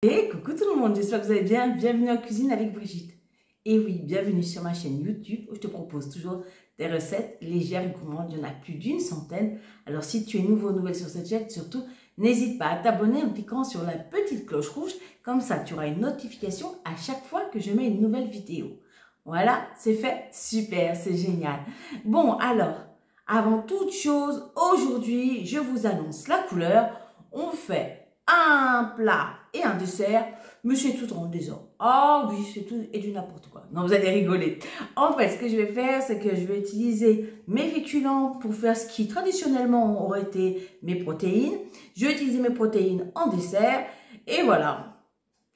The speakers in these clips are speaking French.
Et coucou tout le monde, j'espère que vous allez bien. Bienvenue en cuisine avec Brigitte. Et oui, bienvenue sur ma chaîne YouTube où je te propose toujours des recettes légères et gourmandes. Il y en a plus d'une centaine. Alors si tu es nouveau ou nouvelle sur cette chaîne, surtout, n'hésite pas à t'abonner en cliquant sur la petite cloche rouge. Comme ça, tu auras une notification à chaque fois que je mets une nouvelle vidéo. Voilà, c'est fait. Super, c'est génial. Bon, alors, avant toute chose, aujourd'hui, je vous annonce la couleur. On fait un plat et un dessert, mais c'est tout en désordre. Ah oui, c'est tout et du n'importe quoi. Non, vous allez rigoler. En fait, ce que je vais faire, c'est que je vais utiliser mes féculents pour faire ce qui traditionnellement aurait été mes protéines. Je vais utiliser mes protéines en dessert et voilà.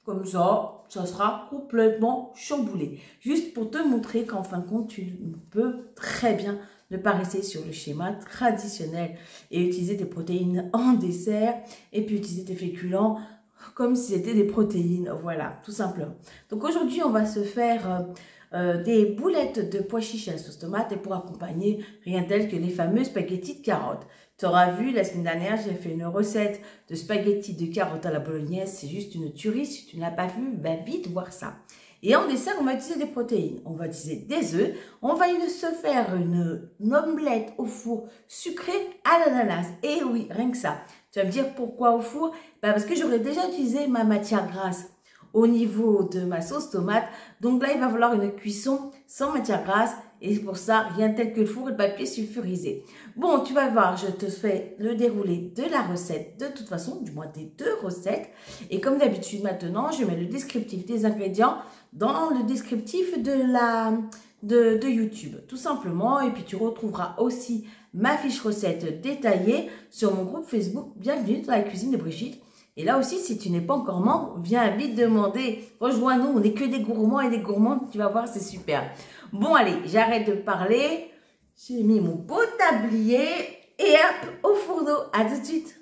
Comme ça sera complètement chamboulé. Juste pour te montrer qu'en fin de compte, tu peux très bien ne pas rester sur le schéma traditionnel et utiliser des protéines en dessert et puis utiliser tes féculents comme si c'était des protéines. Voilà, tout simplement. Donc aujourd'hui, on va se faire des boulettes de pois chiches à la sauce tomate et pour accompagner, rien tel que les fameux spaghettis de carottes. Tu auras vu, la semaine dernière, j'ai fait une recette de spaghettis de carottes à la bolognaise. C'est juste une tuerie. Si tu ne l'as pas vu, ben vite voir ça. Et en dessert, on va utiliser des protéines. On va utiliser des œufs. On va se faire une omelette au four sucrée à l'ananas. Et oui, rien que ça. Tu vas me dire pourquoi au four? Ben parce que j'aurais déjà utilisé ma matière grasse au niveau de ma sauce tomate. Donc là, il va falloir une cuisson sans matière grasse. Et pour ça, rien tel que le four et le papier sulfurisé. Bon, tu vas voir, je te fais le déroulé de la recette de toute façon, du moins des deux recettes. Et comme d'habitude maintenant, je mets le descriptif des ingrédients dans le descriptif de YouTube, tout simplement. Et puis tu retrouveras aussi ma fiche recette détaillée sur mon groupe Facebook. Bienvenue dans la cuisine de Brigitte. Et là aussi, si tu n'es pas encore membre, viens vite demander. Rejoins-nous, on n'est que des gourmands et des gourmandes. Tu vas voir, c'est super. Bon, allez, j'arrête de parler. J'ai mis mon beau tablier et hop, au fourneau. À tout de suite.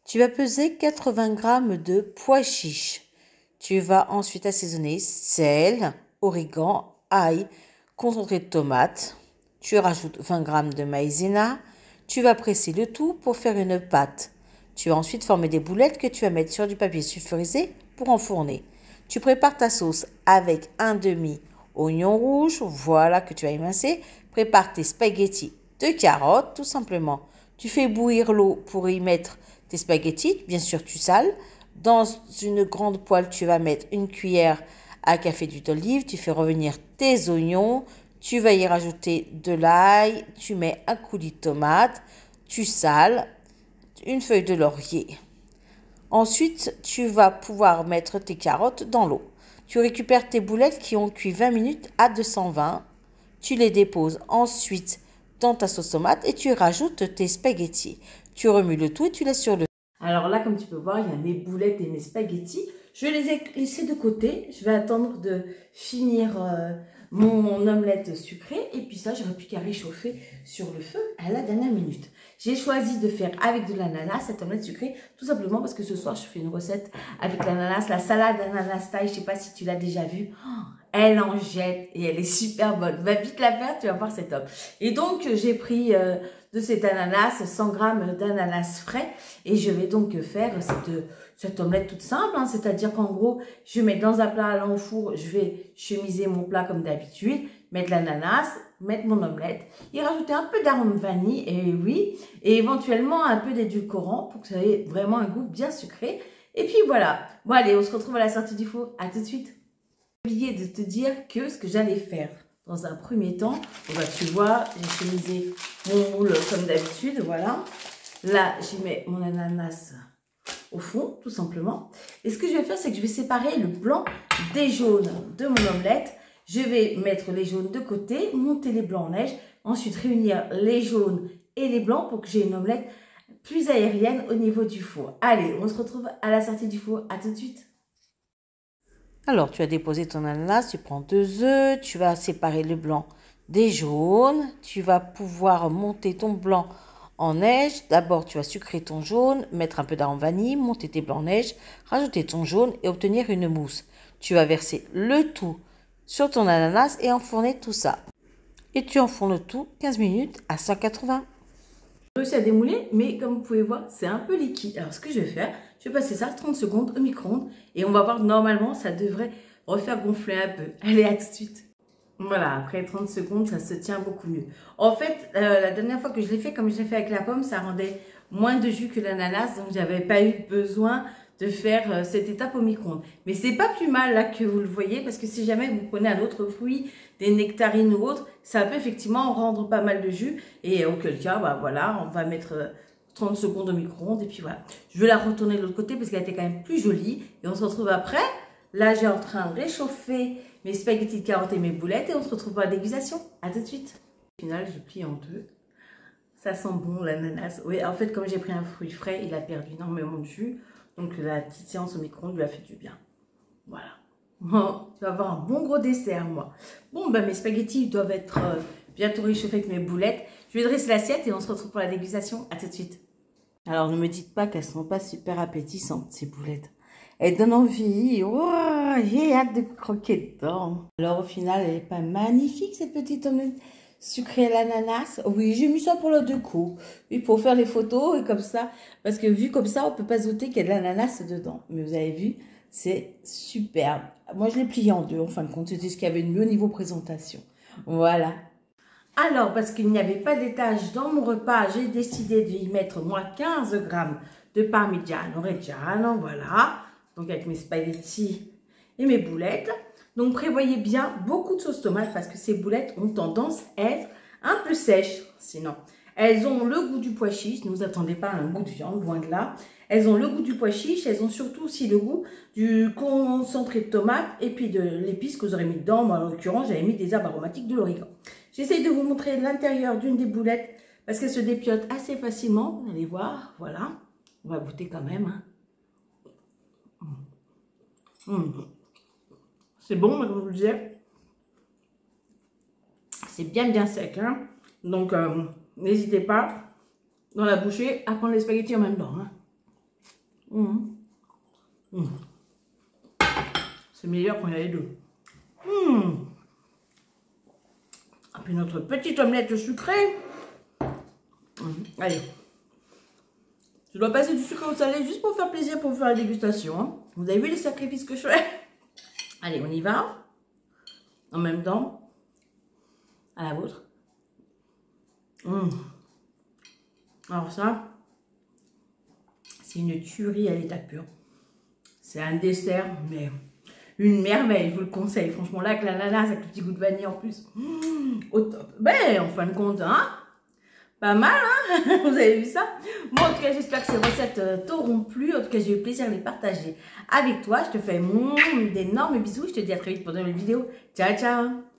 Tu vas peser 80 g de pois chiches. Tu vas ensuite assaisonner sel, origan, ail, concentré de tomate. Tu rajoutes 20 g de maïzena. Tu vas presser le tout pour faire une pâte. Tu vas ensuite former des boulettes que tu vas mettre sur du papier sulfurisé pour enfourner. Tu prépares ta sauce avec un demi oignon rouge, voilà que tu vas émincer. Prépare tes spaghettis de carottes, tout simplement. Tu fais bouillir l'eau pour y mettre tes spaghettis, bien sûr tu sales. Dans une grande poêle, tu vas mettre une cuillère à café d'huile d'olive. Tu fais revenir tes oignons. Tu vas y rajouter de l'ail. Tu mets un coulis de tomate. Tu sales. Une feuille de laurier. Ensuite, tu vas pouvoir mettre tes carottes dans l'eau. Tu récupères tes boulettes qui ont cuit 20 minutes à 220. Tu les déposes ensuite dans ta sauce tomate et tu rajoutes tes spaghettis. Tu remues le tout et tu laisses sur le... Alors là, comme tu peux voir, il y a mes boulettes et mes spaghettis. Je les ai laissés de côté. Je vais attendre de finir mon omelette sucrée. Et puis ça, j'aurai plus qu'à réchauffer sur le feu à la dernière minute. J'ai choisi de faire avec de l'ananas, cette omelette sucrée, tout simplement parce que ce soir, je fais une recette avec l'ananas, la salade ananas taille. Je sais pas si tu l'as déjà vue. Oh, elle en jette et elle est super bonne. Va vite la faire, tu vas voir, c'est top. Et donc, j'ai pris de cet ananas, 100 g d'ananas frais. Et je vais donc faire cette omelette toute simple. Hein, c'est-à-dire qu'en gros, je vais mettre dans un plat allant au four, je vais chemiser mon plat comme d'habitude, mettre l'ananas, mettre mon omelette et rajouter un peu d'arôme vanille, et oui, et éventuellement un peu d'édulcorant pour que ça ait vraiment un goût bien sucré. Et puis voilà. Bon allez, on se retrouve à la sortie du four. À tout de suite. J'ai oublié de te dire que ce que j'allais faire dans un premier temps, bah, tu vois, j'ai chemisé mon moule comme d'habitude, voilà. Là, j'y mets mon ananas au fond, tout simplement. Et ce que je vais faire, c'est que je vais séparer le blanc des jaunes de mon omelette. Je vais mettre les jaunes de côté, monter les blancs en neige, ensuite réunir les jaunes et les blancs pour que j'ai une omelette plus aérienne au niveau du four. Allez, on se retrouve à la sortie du four. À tout de suite. Alors, tu as déposé ton ananas, tu prends 2 œufs, tu vas séparer le blanc des jaunes. Tu vas pouvoir monter ton blanc en neige. D'abord, tu vas sucrer ton jaune, mettre un peu d'arôme vanille, monter tes blancs en neige, rajouter ton jaune et obtenir une mousse. Tu vas verser le tout sur ton ananas et enfourner tout ça. Et tu enfournes le tout 15 minutes à 180. J'ai réussi à démouler, mais comme vous pouvez voir, c'est un peu liquide. Alors, ce que je vais faire, je vais passer ça 30 secondes au micro-ondes et on va voir, normalement, ça devrait refaire gonfler un peu. Allez, à tout de suite. Voilà, après 30 secondes, ça se tient beaucoup mieux. En fait, la dernière fois que je l'ai fait, comme je l'ai fait avec la pomme, ça rendait moins de jus que l'ananas, donc j'avais pas eu besoin de faire cette étape au micro-ondes. Mais c'est pas plus mal là que vous le voyez, parce que si jamais vous prenez un autre fruit, des nectarines ou autre, ça peut effectivement rendre pas mal de jus. Et auquel cas, bah voilà, on va mettre 30 secondes au micro-ondes et puis voilà. Je vais la retourner de l'autre côté parce qu'elle était quand même plus jolie. Et on se retrouve après. Là, j'ai en train de réchauffer mes spaghettis de carottes et mes boulettes et on se retrouve pour la dégustation. À tout de suite. Au final, je plie en deux. Ça sent bon l'ananas. Oui, en fait, comme j'ai pris un fruit frais, il a perdu énormément de jus. Donc, la petite séance au micro-ondes lui a fait du bien. Voilà. Oh, tu vas avoir un bon gros dessert, moi. Bon, ben, mes spaghettis doivent être bientôt réchauffés avec mes boulettes. Je vais dresser l'assiette et on se retrouve pour la dégustation. À tout de suite. Alors, ne me dites pas qu'elles ne sont pas super appétissantes, ces boulettes. Elles donnent envie. Oh, j'ai hâte de croquer dedans. Alors, au final, elle n'est pas magnifique, cette petite omelette sucrée à l'ananas. Oui, j'ai mis ça pour le déco. Oui, pour faire les photos et comme ça. Parce que vu comme ça, on ne peut pas se douter qu'il y a de l'ananas dedans. Mais vous avez vu, c'est superbe. Moi, je l'ai plié en deux. En fin de compte, c'était ce qu'il y avait de mieux au niveau présentation. Voilà. Alors, parce qu'il n'y avait pas d'étage dans mon repas, j'ai décidé d'y mettre moi 15 grammes de parmigiano reggiano, voilà. Donc avec mes spaghettis et mes boulettes. Donc prévoyez bien beaucoup de sauce tomate parce que ces boulettes ont tendance à être un peu sèches. Sinon, elles ont le goût du pois chiche. Ne vous attendez pas à un goût de viande, loin de là. Elles ont le goût du pois chiche. Elles ont surtout aussi le goût du concentré de tomate et puis de l'épice que vous aurez mis dedans. Moi, en l'occurrence, j'avais mis des herbes aromatiques, de l'origan. J'essaye de vous montrer l'intérieur d'une des boulettes parce qu'elle se dépiote assez facilement. Vous allez voir, voilà. On va goûter quand même. Hein. C'est bon, comme je vous le disais. C'est bien sec. Hein. Donc, n'hésitez pas, dans la bouchée, à prendre les spaghettis en même temps. Hein. C'est meilleur quand il y a les deux. Et puis notre petite omelette sucrée. Allez. Je dois passer du sucre au salé juste pour faire plaisir, pour vous faire la dégustation. Hein. Vous avez vu les sacrifices que je fais? Allez, on y va. En même temps. À la vôtre. Alors ça, c'est une tuerie à l'état pur. C'est un dessert, mais une merveille, je vous le conseille. Franchement, là, avec l'ananas, avec le petit goût de vanille en plus. Au top. Ben, en fin de compte, hein, pas mal, hein. Vous avez vu ça? Moi, en tout cas, j'espère que ces recettes t'auront plu. En tout cas, j'ai eu plaisir de les partager avec toi. Je te fais d'énormes bisous. Je te dis à très vite pour de nouvelles vidéos. Ciao, ciao.